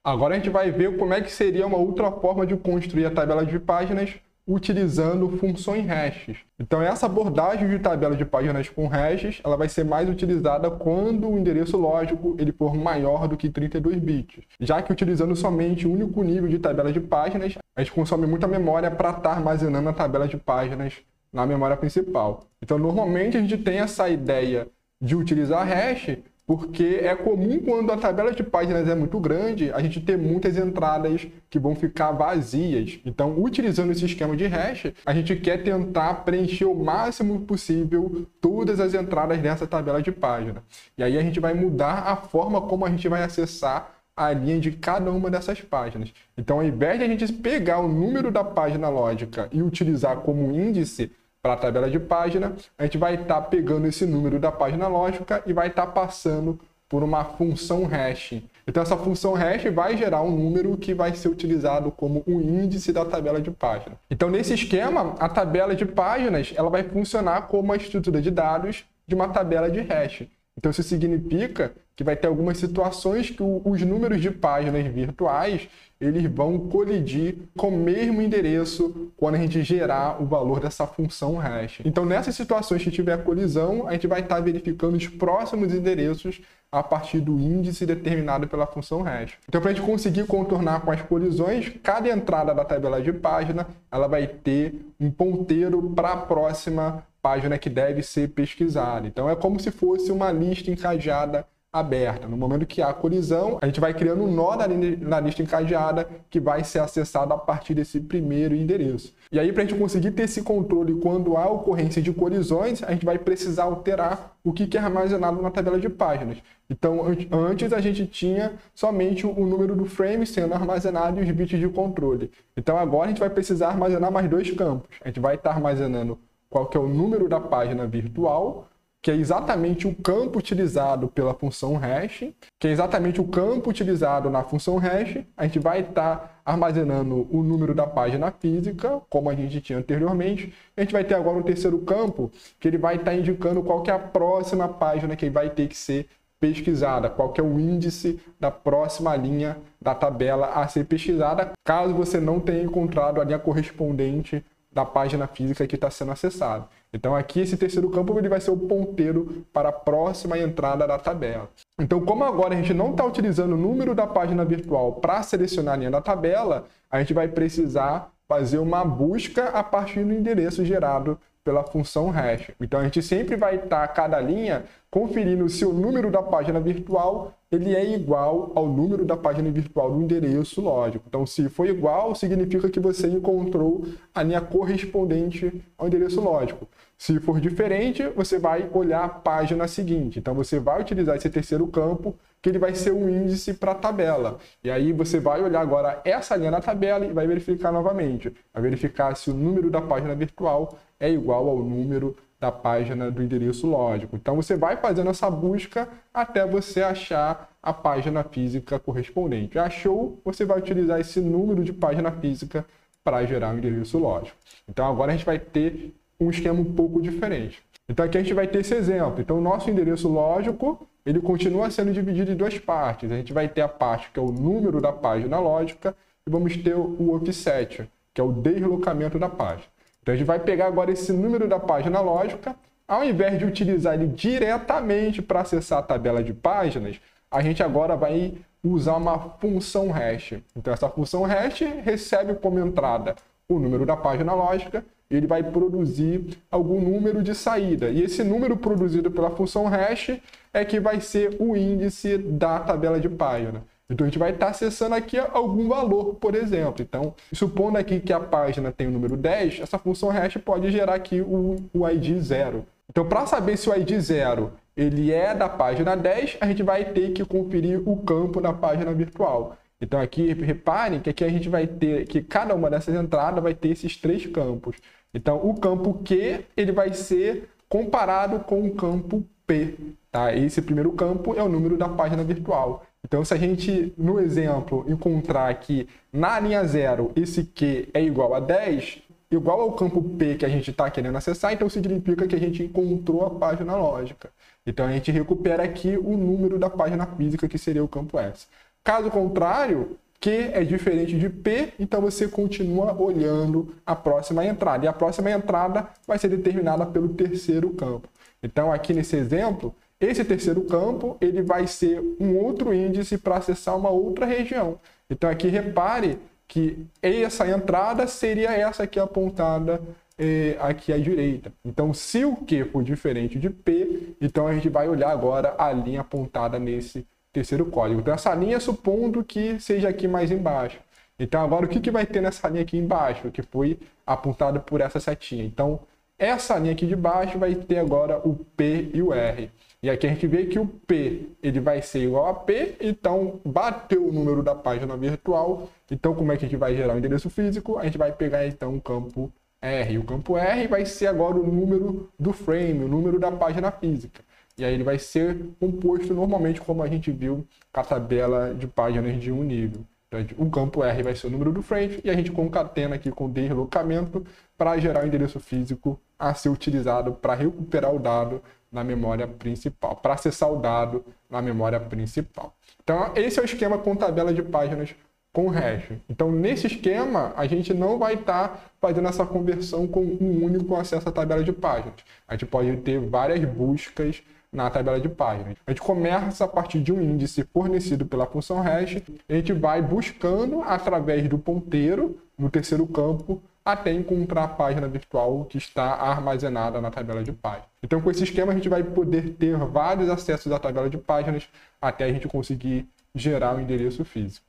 Agora a gente vai ver como é que seria uma outra forma de construir a tabela de páginas utilizando funções hashes. Então essa abordagem de tabela de páginas com hashes, ela vai ser mais utilizada quando o endereço lógico ele for maior do que 32 bits. Já que utilizando somente um único nível de tabela de páginas, a gente consome muita memória para estar armazenando a tabela de páginas na memória principal. Então normalmente a gente tem essa ideia de utilizar hash porque é comum quando a tabela de páginas é muito grande, a gente ter muitas entradas que vão ficar vazias. Então, utilizando esse esquema de hash, a gente quer tentar preencher o máximo possível todas as entradas dessa tabela de página. E aí a gente vai mudar a forma como a gente vai acessar a linha de cada uma dessas páginas. Então, ao invés de a gente pegar o número da página lógica e utilizar como índice para a tabela de página, a gente vai estar pegando esse número da página lógica e vai estar passando por uma função hash. Então essa função hash vai gerar um número que vai ser utilizado como o índice da tabela de página. Então nesse esquema, a tabela de páginas ela vai funcionar como a estrutura de dados de uma tabela de hash. Então isso significa que vai ter algumas situações que os números de páginas virtuais eles vão colidir com o mesmo endereço quando a gente gerar o valor dessa função hash. Então nessas situações que tiver colisão, a gente vai estar verificando os próximos endereços a partir do índice determinado pela função hash. Então para a gente conseguir contornar com as colisões, cada entrada da tabela de página ela vai ter um ponteiro para a próxima página que deve ser pesquisada. Então é como se fosse uma lista encadeada aberta. No momento que há colisão, a gente vai criando um nó na lista encadeada que vai ser acessado a partir desse primeiro endereço. E aí, para a gente conseguir ter esse controle quando há ocorrência de colisões, a gente vai precisar alterar o que é armazenado na tabela de páginas. Então, antes a gente tinha somente o número do frame sendo armazenado e os bits de controle. Então, agora a gente vai precisar armazenar mais dois campos. A gente vai estar armazenando qual que é o número da página virtual, que é exatamente o campo utilizado pela função hash, que é exatamente o campo utilizado na função hash. A gente vai estar armazenando o número da página física, como a gente tinha anteriormente. A gente vai ter agora um terceiro campo, que ele vai estar indicando qual que é a próxima página que vai ter que ser pesquisada, qual que é o índice da próxima linha da tabela a ser pesquisada, caso você não tenha encontrado a linha correspondente da página física que está sendo acessada. Então aqui esse terceiro campo ele vai ser o ponteiro para a próxima entrada da tabela. Então como agora a gente não está utilizando o número da página virtual para selecionar a linha da tabela, a gente vai precisar fazer uma busca a partir do endereço gerado pela função hash. Então a gente sempre vai estar cada linha conferindo se o número da página virtual ele é igual ao número da página virtual do endereço lógico. Então se for igual, significa que você encontrou a linha correspondente ao endereço lógico. Se for diferente, você vai olhar a página seguinte. Então você vai utilizar esse terceiro campo, que ele vai ser um índice para a tabela. E aí você vai olhar agora essa linha na tabela e vai verificar novamente. Vai verificar se o número da página virtual é igual ao número da página do endereço lógico. Então você vai fazendo essa busca até você achar a página física correspondente. Achou, você vai utilizar esse número de página física para gerar um endereço lógico. Então agora a gente vai ter um esquema um pouco diferente. Então aqui a gente vai ter esse exemplo. Então o nosso endereço lógico, ele continua sendo dividido em duas partes. A gente vai ter a parte que é o número da página lógica e vamos ter o offset, que é o deslocamento da página. Então a gente vai pegar agora esse número da página lógica, ao invés de utilizar ele diretamente para acessar a tabela de páginas, a gente agora vai usar uma função hash. Então essa função hash recebe como entrada o número da página lógica, ele vai produzir algum número de saída. E esse número produzido pela função hash é que vai ser o índice da tabela de página. Então a gente vai estar acessando aqui algum valor, por exemplo. Então, supondo aqui que a página tem o número 10, essa função hash pode gerar aqui o ID 0. Então, para saber se o ID 0 ele é da página 10, a gente vai ter que conferir o campo da página virtual. Então aqui, reparem que aqui a gente vai ter que cada uma dessas entradas vai ter esses três campos. Então o campo Q ele vai ser comparado com o campo P. Tá? Esse primeiro campo é o número da página virtual. Então se a gente, no exemplo, encontrar que na linha 0 esse Q é igual a 10, igual ao campo P que a gente está querendo acessar, então significa que a gente encontrou a página lógica. Então a gente recupera aqui o número da página física, que seria o campo S. Caso contrário, Q é diferente de P, então você continua olhando a próxima entrada. E a próxima entrada vai ser determinada pelo terceiro campo. Então, aqui nesse exemplo, esse terceiro campo ele vai ser um outro índice para acessar uma outra região. Então, aqui repare que essa entrada seria essa aqui apontada aqui à direita. Então, se o Q for diferente de P, então a gente vai olhar agora a linha apontada nesse terceiro código. Então, essa linha supondo que seja aqui mais embaixo. Então, agora o que vai ter nessa linha aqui embaixo, que foi apontada por essa setinha? Então, essa linha aqui de baixo vai ter agora o P e o R. E aqui a gente vê que o P ele vai ser igual a P, então bateu o número da página virtual. Então, como é que a gente vai gerar o endereço físico? A gente vai pegar então o campo R. O campo R vai ser agora o número do frame, o número da página física. E aí ele vai ser composto normalmente como a gente viu com a tabela de páginas de um nível. Então, o campo R vai ser o número do frame e a gente concatena aqui com deslocamento para gerar o endereço físico a ser utilizado para recuperar o dado na memória principal, para acessar o dado na memória principal. Então, esse é o esquema com tabela de páginas com hash. Então, nesse esquema, a gente não vai estar fazendo essa conversão com um único acesso à tabela de páginas. A gente pode ter várias buscas na tabela de páginas. A gente começa a partir de um índice fornecido pela função hash, a gente vai buscando através do ponteiro no terceiro campo até encontrar a página virtual que está armazenada na tabela de páginas. Então, com esse esquema, a gente vai poder ter vários acessos à tabela de páginas até a gente conseguir gerar o endereço físico.